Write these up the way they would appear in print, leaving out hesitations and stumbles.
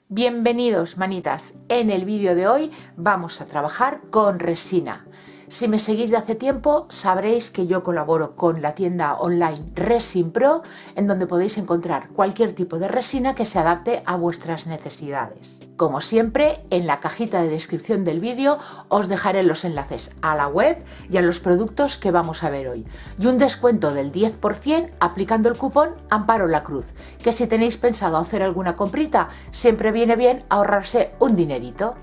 Bienvenidos, manitas. En el vídeo de hoy vamos a trabajar con resina. Si me seguís de hace tiempo, sabréis que yo colaboro con la tienda online Resin Pro, en donde podéis encontrar cualquier tipo de resina que se adapte a vuestras necesidades. Como siempre, en la cajita de descripción del vídeo os dejaré los enlaces a la web y a los productos que vamos a ver hoy, y un descuento del 10% aplicando el cupón Amparo la Cruz, que si tenéis pensado hacer alguna comprita, siempre viene bien ahorrarse un dinerito.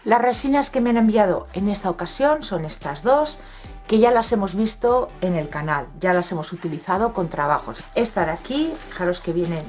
Las resinas que me han enviado en esta ocasión son estas dos, que ya las hemos visto en el canal, ya las hemos utilizado con trabajos. Esta de aquí, fijaros que vienen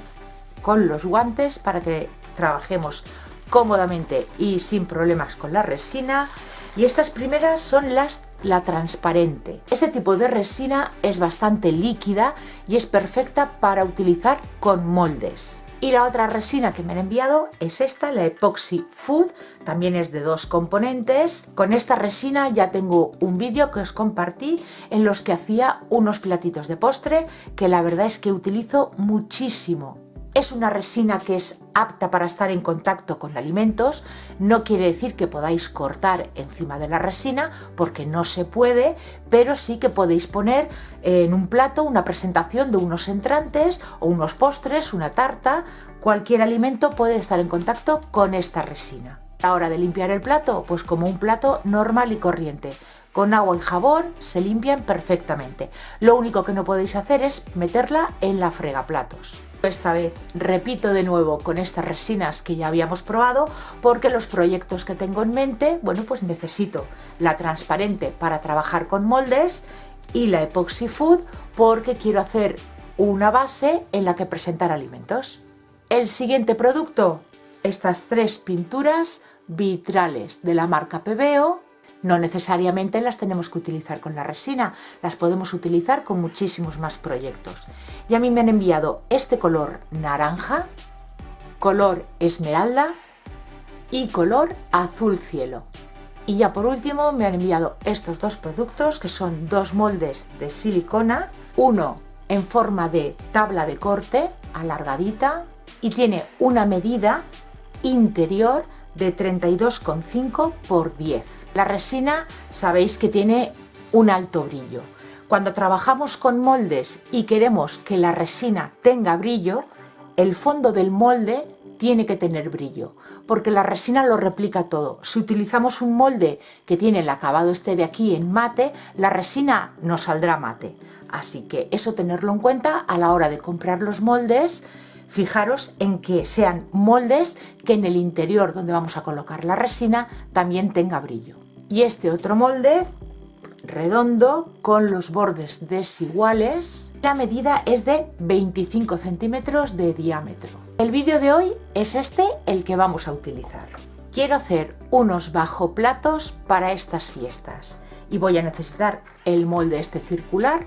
con los guantes para que trabajemos cómodamente y sin problemas con la resina. Y estas primeras son la transparente. Este tipo de resina es bastante líquida y es perfecta para utilizar con moldes. Y la otra resina que me han enviado es esta, la Epoxy Food, también es de 2 componentes. Con esta resina ya tengo un vídeo que os compartí en los que hacía unos platitos de postre que la verdad es que utilizo muchísimo. Es una resina que es apta para estar en contacto con alimentos, no quiere decir que podáis cortar encima de la resina porque no se puede, pero sí que podéis poner en un plato una presentación de unos entrantes o unos postres, una tarta, cualquier alimento puede estar en contacto con esta resina. A la hora de limpiar el plato, pues como un plato normal y corriente. Con agua y jabón se limpian perfectamente. Lo único que no podéis hacer es meterla en la fregaplatos. Esta vez repito de nuevo con estas resinas que ya habíamos probado porque los proyectos que tengo en mente, bueno, pues necesito la transparente para trabajar con moldes y la Epoxy Food porque quiero hacer una base en la que presentar alimentos. El siguiente producto, estas 3 pinturas vitrales de la marca Pebeo. No necesariamente las tenemos que utilizar con la resina, las podemos utilizar con muchísimos más proyectos. Y a mí me han enviado este color naranja, color esmeralda y color azul cielo. Y ya por último me han enviado estos 2 productos que son 2 moldes de silicona, uno en forma de tabla de corte alargadita y tiene una medida interior de 32,5 por 10. La resina sabéis que tiene un alto brillo. Cuando trabajamos con moldes y queremos que la resina tenga brillo, el fondo del molde tiene que tener brillo, porque la resina lo replica todo. Si utilizamos un molde que tiene el acabado este de aquí en mate, la resina no saldrá mate. Así que eso tenerlo en cuenta a la hora de comprar los moldes. Fijaros en que sean moldes que en el interior donde vamos a colocar la resina también tenga brillo. Y este otro molde redondo con los bordes desiguales, la medida es de 25 centímetros de diámetro. El vídeo de hoy es este el que vamos a utilizar. Quiero hacer unos bajoplatos para estas fiestas y voy a necesitar el molde este circular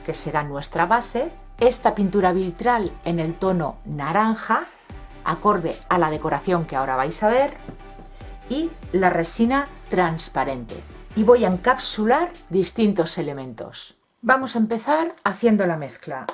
que será nuestra base, esta pintura vitral en el tono naranja, acorde a la decoración que ahora vais a ver, y la resina transparente. Y voy a encapsular distintos elementos. Vamos a empezar haciendo la mezcla.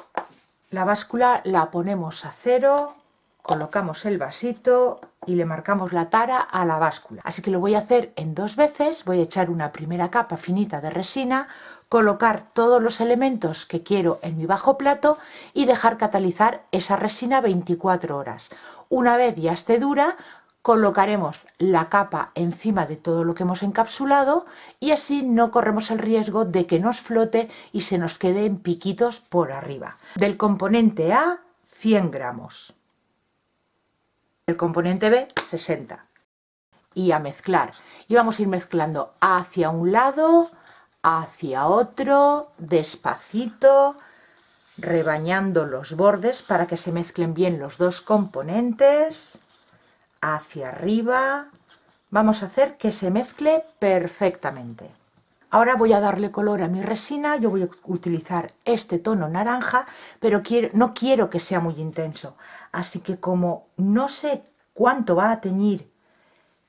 La báscula la ponemos a 0, colocamos el vasito y le marcamos la tara a la báscula. Así que lo voy a hacer en 2 veces. Voy a echar una primera capa finita de resina, colocar todos los elementos que quiero en mi bajo plato y dejar catalizar esa resina 24 horas. Una vez ya esté dura, colocaremos la capa encima de todo lo que hemos encapsulado y así no corremos el riesgo de que nos flote y se nos quede en piquitos por arriba. Del componente A, 100 gramos. Del componente B, 60. Y a mezclar. Y vamos a ir mezclando hacia un lado, hacia otro, despacito, rebañando los bordes para que se mezclen bien los 2 componentes, hacia arriba. Vamos a hacer que se mezcle perfectamente. Ahora voy a darle color a mi resina. Yo voy a utilizar este tono naranja, pero no quiero que sea muy intenso, así que como no sé cuánto va a teñir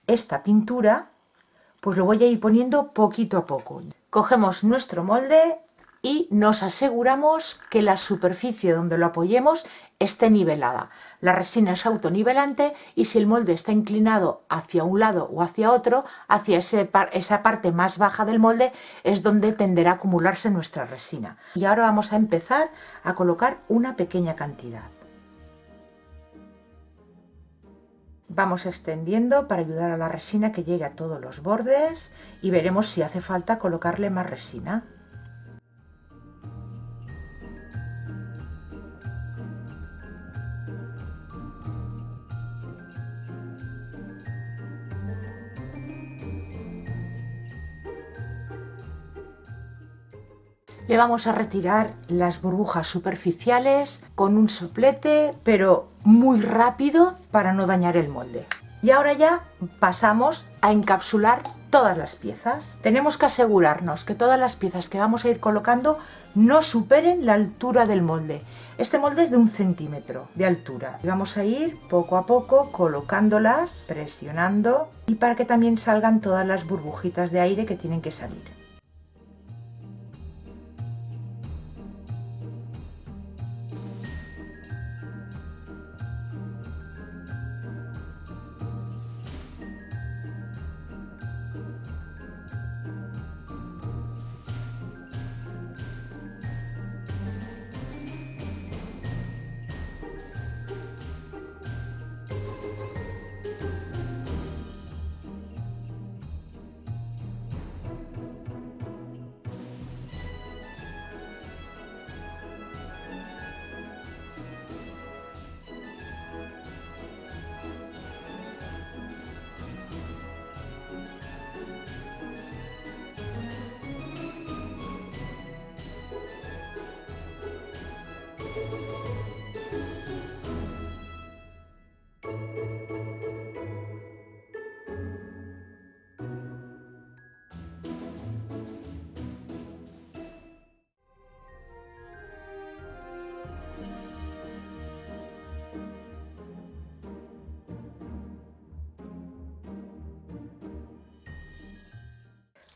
esta pintura, pues lo voy a ir poniendo poquito a poco. Cogemos nuestro molde y nos aseguramos que la superficie donde lo apoyemos esté nivelada. La resina es autonivelante y si el molde está inclinado hacia un lado o hacia otro, hacia esa parte más baja del molde es donde tenderá a acumularse nuestra resina. Y ahora vamos a empezar a colocar una pequeña cantidad. Vamos extendiendo para ayudar a la resina que llegue a todos los bordes y veremos si hace falta colocarle más resina. Le vamos a retirar las burbujas superficiales con un soplete, pero muy rápido para no dañar el molde. Y ahora ya pasamos a encapsular todas las piezas. Tenemos que asegurarnos que todas las piezas que vamos a ir colocando no superen la altura del molde. Este molde es de 1 centímetro de altura. Y vamos a ir poco a poco colocándolas, presionando, y para que también salgan todas las burbujitas de aire que tienen que salir.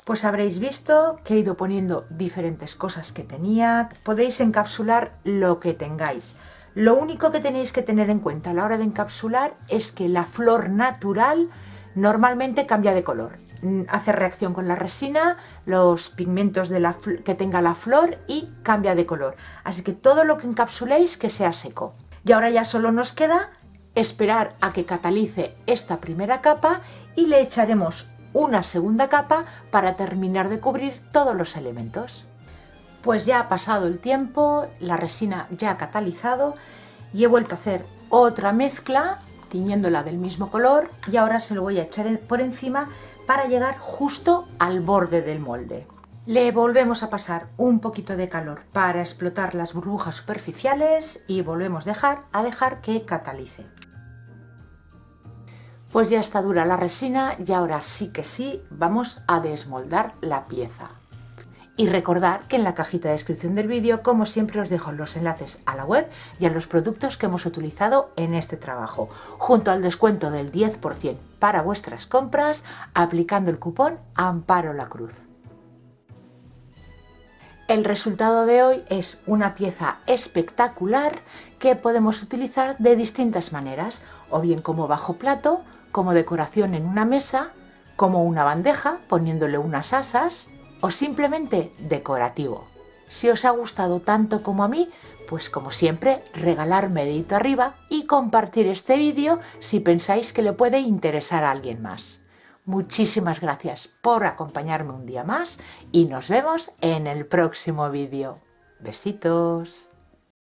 Pues habréis visto que he ido poniendo diferentes cosas que tenía. Podéis encapsular lo que tengáis. Lo único que tenéis que tener en cuenta a la hora de encapsular es que la flor natural normalmente cambia de color. Hace reacción con la resina, los pigmentos que tenga la flor y cambia de color. Así que todo lo que encapsuléis que sea seco. Y ahora ya solo nos queda esperar a que catalice esta primera capa y le echaremos una segunda capa para terminar de cubrir todos los elementos. Pues ya ha pasado el tiempo, la resina ya ha catalizado y he vuelto a hacer otra mezcla tiñéndola del mismo color y ahora se lo voy a echar por encima para llegar justo al borde del molde. Le volvemos a pasar un poquito de calor para explotar las burbujas superficiales y volvemos a dejar que catalice. Pues ya está dura la resina y ahora sí que sí vamos a desmoldar la pieza. Y recordad que en la cajita de descripción del vídeo, como siempre, os dejo los enlaces a la web y a los productos que hemos utilizado en este trabajo, junto al descuento del 10% para vuestras compras, aplicando el cupón Amparo la Cruz. El resultado de hoy es una pieza espectacular que podemos utilizar de distintas maneras, o bien como bajo plato, como decoración en una mesa, como una bandeja poniéndole unas asas o simplemente decorativo. Si os ha gustado tanto como a mí, pues como siempre regalarme dedito arriba y compartir este vídeo si pensáis que le puede interesar a alguien más. Muchísimas gracias por acompañarme un día más y nos vemos en el próximo vídeo. Besitos.